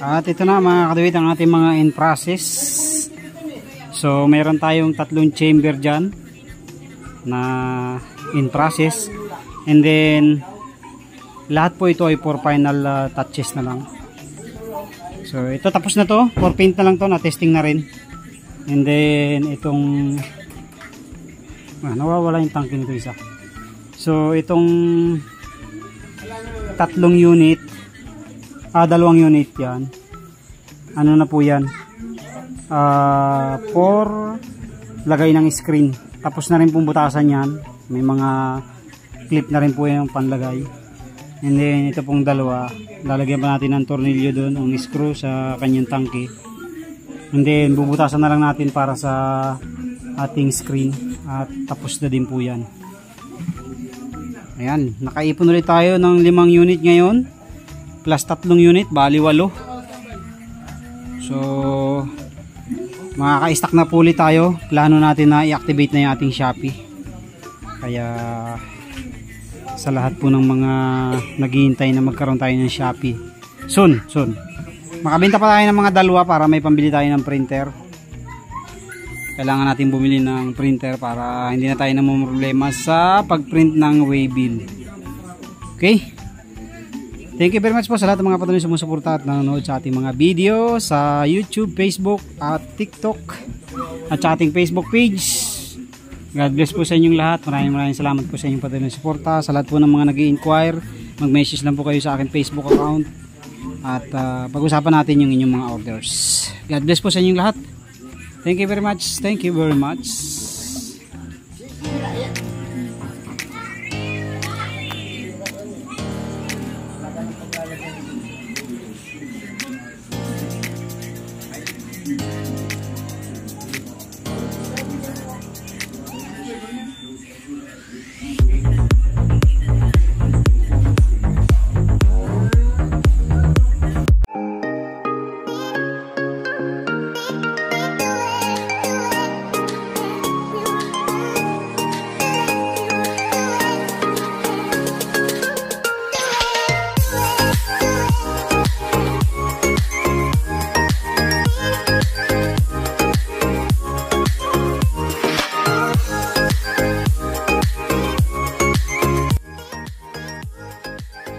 At ito na mga kaduwit ang ating mga in process. So mayroon tayong 3 chamber dyan na in process, and then lahat po ito ay for final touches na lang. So ito tapos na to, for paint na lang to, na testing na rin. And then itong nawawala yung tangke nito isa. So itong 3 unit, 2 unit yan, ano na po yan, for lagay ng screen. Tapos na rin pong butasan yan, may mga clip na rin po yung panlagay. And then ito pong dalawa, lalagyan pa natin ng tornilyo doon, ang screw sa kanyang tangke. And then bubutasan na lang natin para sa ating screen, at tapos na din po yan. Ayan, nakaipon ulit tayo ng 5 unit ngayon, plus 3 unit, bali 8. So makaka-stack na po ulit tayo. Plano natin na i-activate na yung ating Shopee. Kaya sa lahat po ng mga naghihintay na magkaroon tayo ng Shopee, soon makabenta pa tayo ng mga dalawa para may pambili tayo ng printer. Kailangan natin bumili ng printer para hindi na tayo namumroblema sa pagprint ng waybill. Okay, thank you very much po sa lahat ng mga patuloy sumusuporta at nanonood sa ating mga video sa YouTube, Facebook at TikTok at sa ating Facebook page. God bless po sa inyong lahat. Maraming salamat po sa inyong patuloy suporta. Sa lahat po ng mga nag-i-inquire, mag-message lang po kayo sa aking Facebook account at pag-usapan natin yung inyong mga orders. God bless po sa inyong lahat. Thank you very much. Thank you very much.